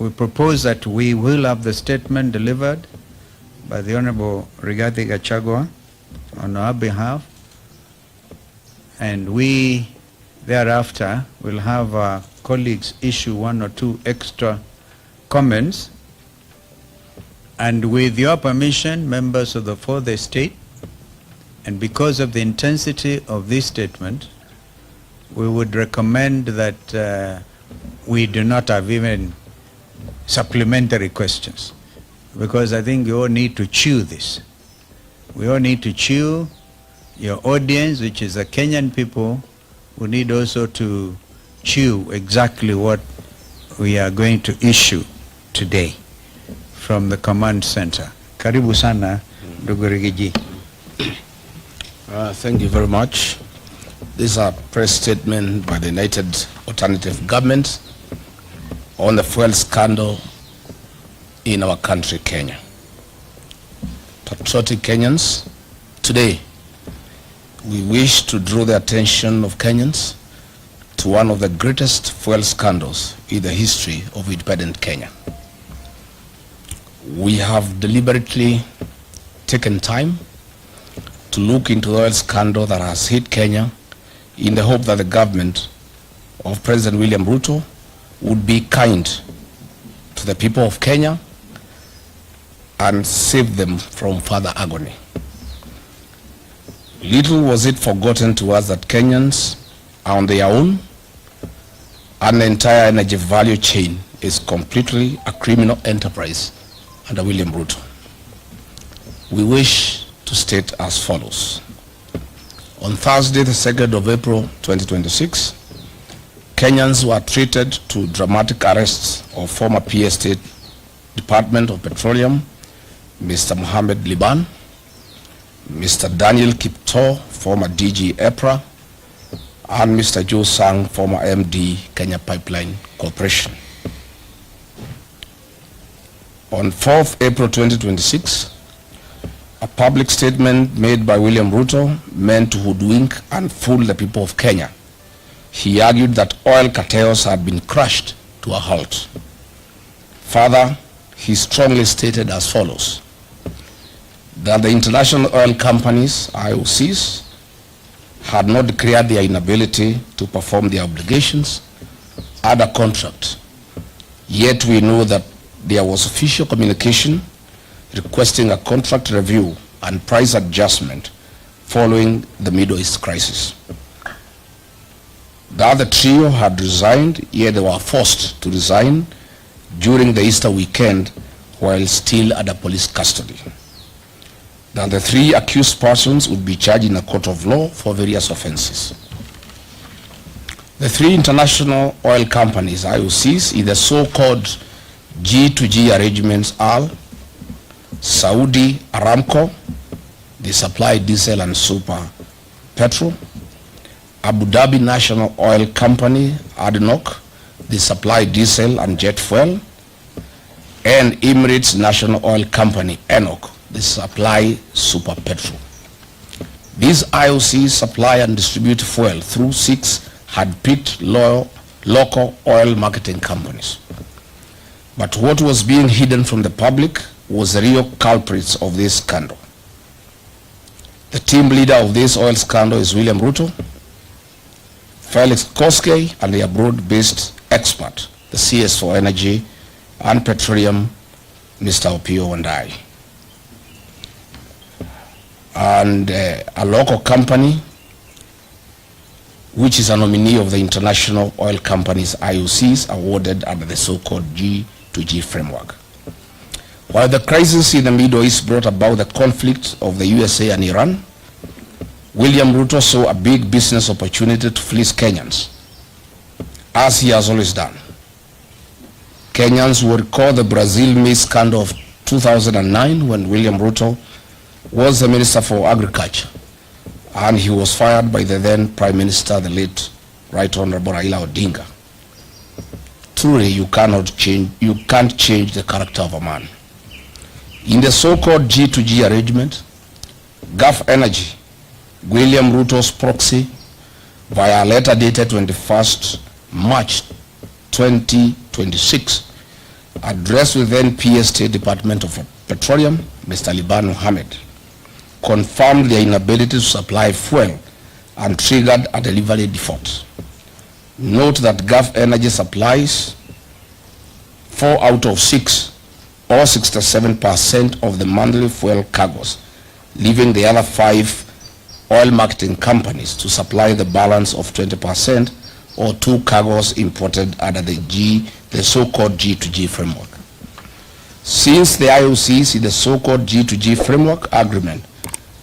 we propose that we will have the statement delivered by the Honorable Rigathi Gachagua on our behalf, and we thereafter will have our colleagues issue 1 or 2 extra comments. And with your permission, members of the fourth estate, and because of the intensity of this statement, we would recommend that we do not have even supplementary questions, because I think we all need to chew this. We all need to chew. Your audience, which is the Kenyan people, we need also to chew exactly what we are going to issue today from the command center. Karibu sana, ndugu Rigiji. Thank you very much. This is a press statement by the United Alternative Government on the fuel scandal in our country, Kenya. Patriotic Kenyans, today we wish to draw the attention of Kenyans to one of the greatest fuel scandals in the history of independent Kenya. We have deliberately taken time to look into the oil scandal that has hit Kenya in the hope that the government of President William Ruto would be kind to the people of Kenya and save them from further agony. Little was it forgotten to us that Kenyans are on their own, and the entire energy value chain is completely a criminal enterprise under William Ruto. We wish to state as follows. On Thursday, the 2nd of April 2026, Kenyans were treated to dramatic arrests of former PA State Department of Petroleum, Mr. Mohammed Liban, Mr. Daniel Kipto, former DG EPRA, and Mr. Joe Sang, former MD, Kenya Pipeline Corporation. On 4th April 2026, a public statement made by William Ruto meant to hoodwink and fool the people of Kenya. He argued that oil cartels had been crushed to a halt. Further, he strongly stated as follows: that the international oil companies, IOCs, had not declared their inability to perform their obligations under contract. Yet we know that there was official communication requesting a contract review and price adjustment following the Middle East crisis. The other trio had resigned, yet they were forced to resign during the Easter weekend while still under police custody. That the 3 accused persons would be charged in a court of law for various offenses. The 3 international oil companies, IOCs, in the so-called G2G arrangements are Saudi Aramco, they supply diesel and super petrol; Abu Dhabi National Oil Company, ADNOC, they supply diesel and jet fuel; and Emirates National Oil Company, ENOC, they supply super petrol. These IOCs supply and distribute fuel through 6 hand-picked local oil marketing companies. But what was being hidden from the public was the real culprits of this scandal. The team leader of this oil scandal is William Ruto, Felix Koskei, and the abroad-based expert, the CS for Energy and Petroleum, Mr. Opio Wandai. And a local company, which is a nominee of the international oil companies, IOCs, awarded under the so-called G2G framework. While the crisis in the Middle East brought about the conflict of the USA and Iran, William Ruto saw a big business opportunity to fleece Kenyans, as he has always done. Kenyans will recall the Brazil maize scandal of 2009 when William Ruto was the Minister for Agriculture, and he was fired by the then Prime Minister, the late Right Honorable Raila Odinga. Truly, you can't change the character of a man. In the so-called G2G arrangement, Gulf Energy, William Ruto's proxy, via a letter dated 21st March 2026, addressed with then PS State Department of Petroleum, Mr. Liban Mohammed, confirmed their inability to supply fuel and triggered a delivery default. Note that Gulf Energy supplies 4 out of 6 or 67% of the monthly fuel cargoes, leaving the other 5 oil marketing companies to supply the balance of 20% or 2 cargoes imported under the so-called G2G framework. Since the IOCs in the so-called G2G framework agreement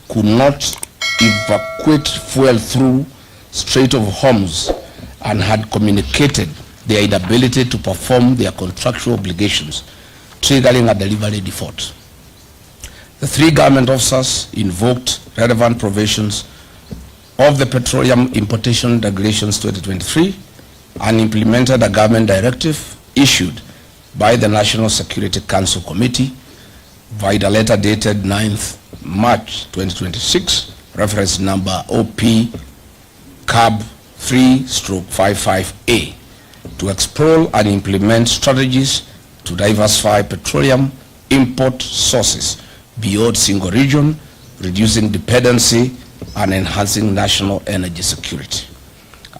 could not evacuate fuel through Strait of Hormuz and had communicated their inability to perform their contractual obligations, triggering a delivery default, the 3 government officers invoked relevant provisions of the Petroleum Importation Regulations 2023 and implemented a government directive issued by the National Security Council Committee via letter dated 9th March 2026, reference number OP CAB 3/55A, to explore and implement strategies to diversify petroleum import sources beyond single region, reducing dependency and enhancing national energy security.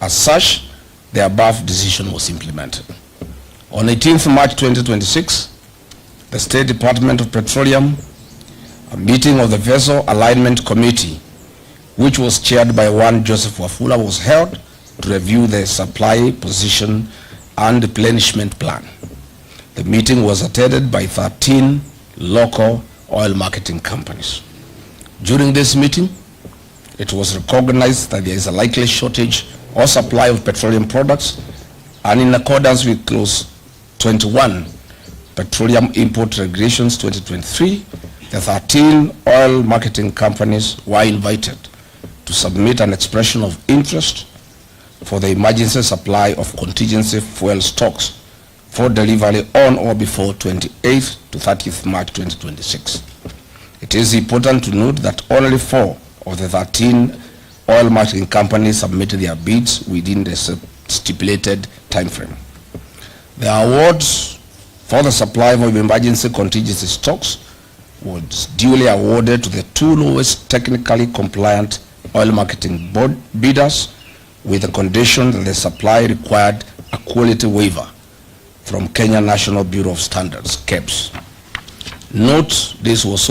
As such, the above decision was implemented. On 18th March 2026, the State Department of Petroleum, a meeting of the Vessel Alignment Committee, which was chaired by one Joseph Wafula, was held to review the supply position and replenishment plan. The meeting was attended by 13 local oil marketing companies. During this meeting, it was recognized that there is a likely shortage or supply of petroleum products, and in accordance with Clause 21, Petroleum Import Regulations 2023, the 13 oil marketing companies were invited to submit an expression of interest for the emergency supply of contingency fuel stocks for delivery on or before 28th to 30th March 2026. It is important to note that only 4 of the 13 oil marketing companies submitted their bids within the stipulated time frame. The awards for the supply of emergency contingency stocks was duly awarded to the 2 lowest technically compliant oil marketing board bidders, with the condition that the supply required a quality waiver from Kenya National Bureau of Standards, KEBS. Note this was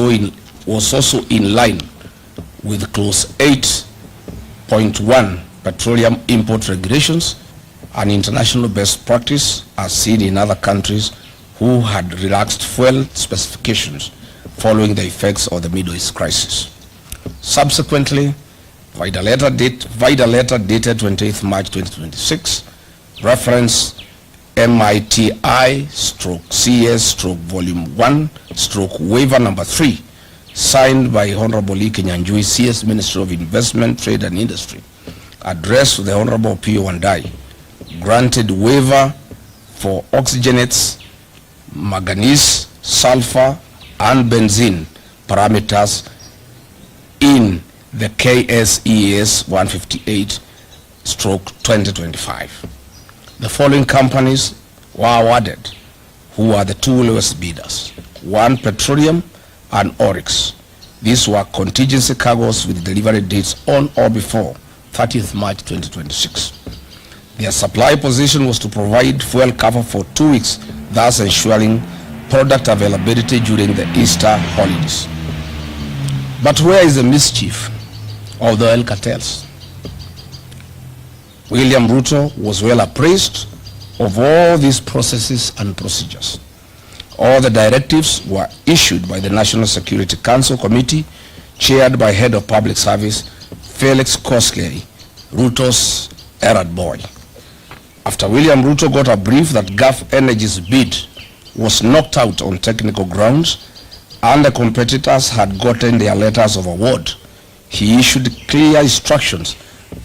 also in line with Clause 8.1 Petroleum Import Regulations, an international best practice as seen in other countries who had relaxed fuel specifications following the effects of the Middle East crisis. Subsequently, via the letter dated 28th March 2026, reference MITI/CS/Volume 1/Waiver Number 3, signed by Honorable Kenyanjui, CS Minister of Investment, Trade and Industry, addressed to the Honorable P.O. Wandai, granted waiver for oxygenates, manganese, sulfur, and benzene parameters in the KSES 158/2025. The following companies were awarded, who are the 2 lowest bidders: 1 Petroleum and Oryx. These were contingency cargoes with delivery dates on or before 30th March 2026. Their supply position was to provide fuel cover for 2 weeks, thus ensuring product availability during the Easter holidays. But where is the mischief of the oil cartels? William Ruto was well appraised of all these processes and procedures. All the directives were issued by the National Security Council Committee, chaired by Head of Public Service Felix Koskei, Ruto's errand boy. After William Ruto got a brief that Gulf Energy's bid was knocked out on technical grounds and the competitors had gotten their letters of award, he issued clear instructions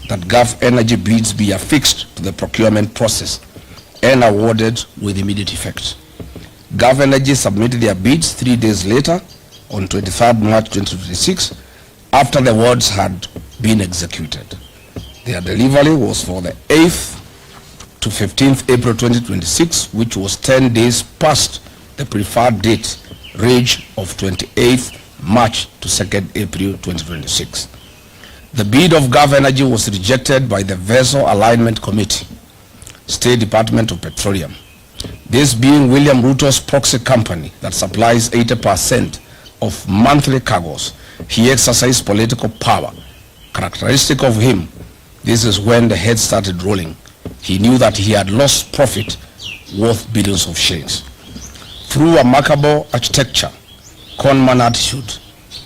that Gulf Energy bids be affixed to the procurement process and awarded with immediate effect. Gulf Energy submitted their bids 3 days later, on 23rd March 2026, after the awards had been executed. Their delivery was for the 8th to 15th April 2026, which was 10 days past the preferred date range of 28th March to 2nd April 2026. The bid of Gulf Energy was rejected by the Vessel Alignment Committee, State Department of Petroleum. This being William Ruto's proxy company that supplies 80% of monthly cargoes. He exercised political power. Characteristic of him, this is when the head started rolling. He knew that he had lost profit worth billions of shillings. Through remarkable architecture, conman attitude,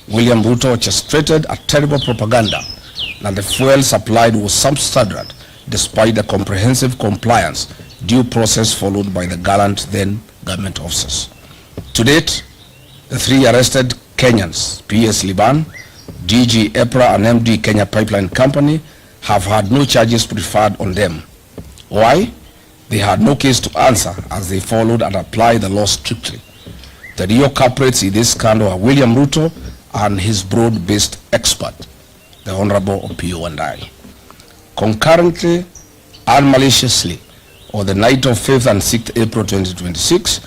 William Ruto orchestrated a terrible propaganda that the fuel supplied was substandard despite the comprehensive compliance due process followed by the gallant then government officers. To date, the three arrested Kenyans, PS Liban, DG EPRA and MD Kenya Pipeline Company, have had no charges preferred on them. Why? They had no case to answer as they followed and applied the law strictly. The real culprits in this scandal are William Ruto and his broad-based expert, the Honorable Opiyo Wandayi. Concurrently and maliciously, on the night of 5th and 6th April 2026,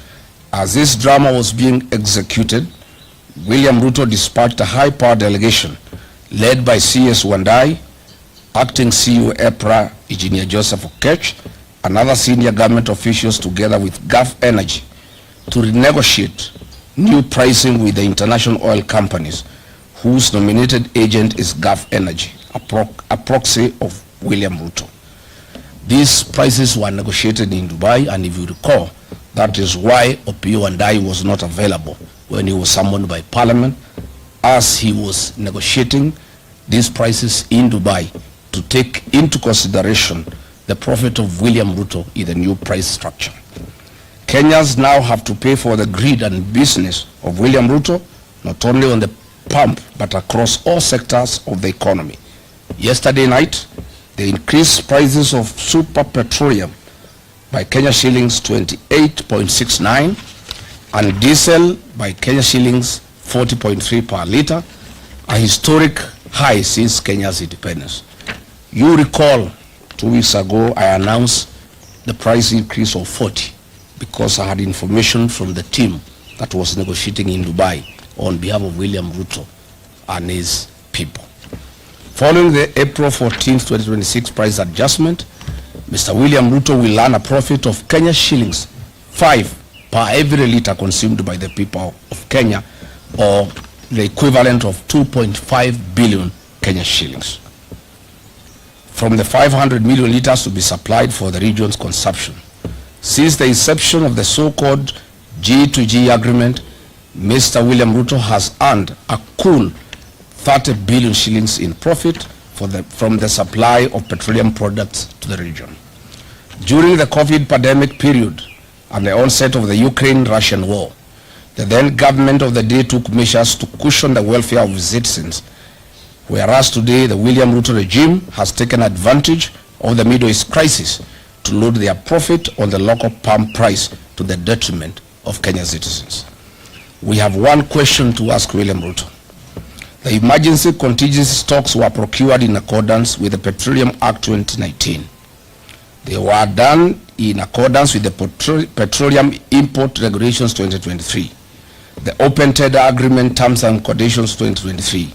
as this drama was being executed, William Ruto dispatched a high-power delegation led by CS Wandayi, Acting CEO EPRA Engineer Joseph Okech, and other senior government officials together with Gulf Energy to renegotiate new pricing with the international oil companies whose nominated agent is Gulf Energy, a proxy of William Ruto. These prices were negotiated in Dubai, and if you recall, that is why Opiyo Wandayi was not available when he was summoned by Parliament, as he was negotiating these prices in Dubai to take into consideration the profit of William Ruto in the new price structure. Kenyans now have to pay for the greed and business of William Ruto, not only on the pump, but across all sectors of the economy. Yesterday night, they increased prices of super petroleum by Kenya shillings 28.69 and diesel by Kenya shillings 40.3 per liter, a historic high since Kenya's independence. You recall 2 weeks ago I announced the price increase of 40 because I had information from the team that was negotiating in Dubai on behalf of William Ruto and his people. Following the April 14, 2026 price adjustment, Mr. William Ruto will earn a profit of Kenya shillings 5 per every liter consumed by the people of Kenya, or the equivalent of 2.5 billion Kenya shillings. From the 500 million liters to be supplied for the region's consumption. Since the inception of the so-called G2G agreement, Mr. William Ruto has earned a cool 30 billion shillings in profit from the supply of petroleum products to the region. During the COVID pandemic period and the onset of the Ukraine-Russian war, the then government of the day took measures to cushion the welfare of citizens, whereas today the William Ruto regime has taken advantage of the Middle East crisis to load their profit on the local pump price to the detriment of Kenyan citizens. We have one question to ask William Ruto. The emergency contingency stocks were procured in accordance with the Petroleum Act 2019. They were done in accordance with the Petroleum Import Regulations 2023, the Open Tender Agreement Terms and Conditions 2023,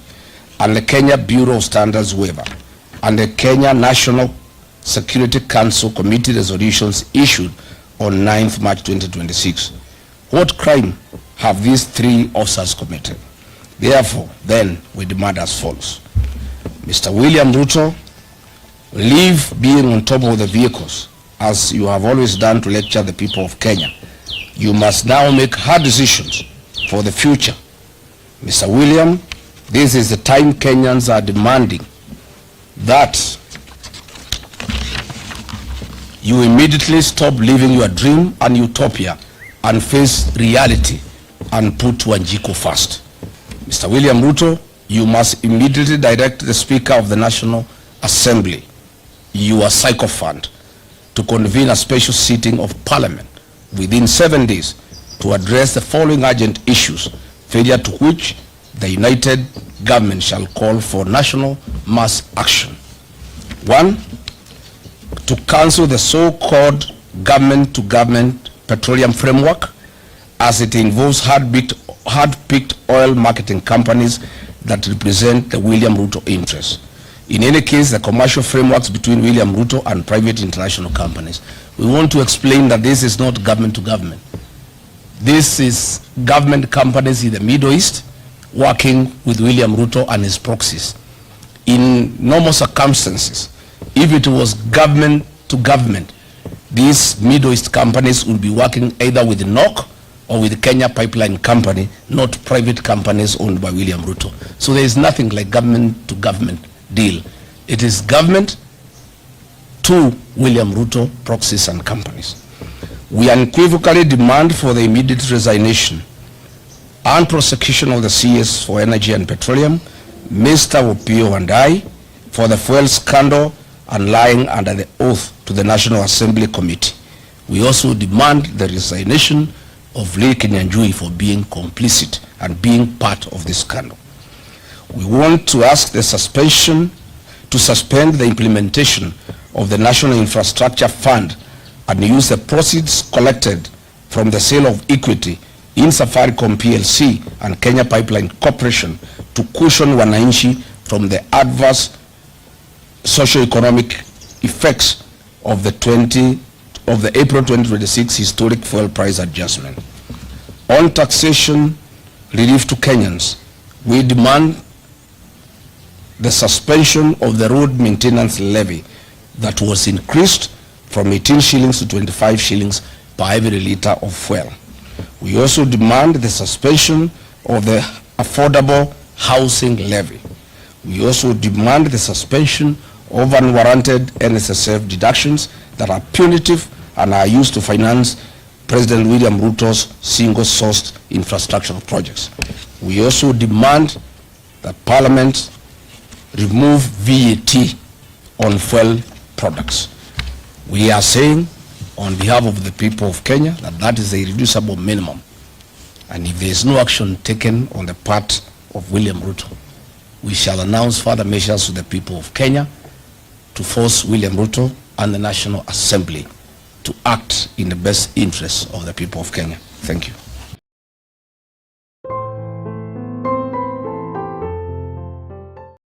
and the Kenya Bureau of Standards waiver, and the Kenya National Security Council Committee resolutions issued on 9th March 2026. What crime have these three officers committed? Therefore, then, we demand as follows. Mr. William Ruto, leave being on top of the vehicles, as you have always done to lecture the people of Kenya. You must now make hard decisions for the future. Mr. William, this is the time Kenyans are demanding that you immediately stop living your dream and utopia and face reality and put Wanjiku first. Mr. William Ruto, you must immediately direct the Speaker of the National Assembly, your sycophant, to convene a special sitting of Parliament within 7 days to address the following urgent issues, failure to which the United Government shall call for national mass action. 1, to cancel the so-called government-to-government petroleum framework as it involves hard-picked oil marketing companies that represent the William Ruto interests. In any case, the commercial frameworks between William Ruto and private international companies. We want to explain that this is not government to government. This is government companies in the Middle East working with William Ruto and his proxies. In normal circumstances, if it was government to government, these Middle East companies would be working either with NOC or with the Kenya Pipeline Company, not private companies owned by William Ruto. So there is nothing like government to government deal. It is government to William Ruto, proxies and companies. We unequivocally demand for the immediate resignation and prosecution of the CS for Energy and Petroleum, Mr. Opio and I, for the fuel scandal and lying under the oath to the National Assembly Committee. We also demand the resignation of Lee Kinyanjui for being complicit and being part of this scandal. We want to ask to suspend the implementation of the National Infrastructure Fund and use the proceeds collected from the sale of equity in Safaricom PLC and Kenya Pipeline Corporation to cushion wananchi from the adverse socio-economic effects of the April 2026 historic fuel price adjustment. On taxation relief to Kenyans, we demand the suspension of the road maintenance levy that was increased from 18 shillings to 25 shillings per every liter of fuel. We also demand the suspension of the affordable housing levy. We also demand the suspension of unwarranted NSSF deductions that are punitive and are used to finance President William Ruto's single-sourced infrastructure projects. We also demand that Parliament remove VAT on fuel products. We are saying on behalf of the people of Kenya that that is a irreducible minimum. And if there is no action taken on the part of William Ruto, we shall announce further measures to the people of Kenya to force William Ruto and the National Assembly to act in the best interests of the people of Kenya. Thank you.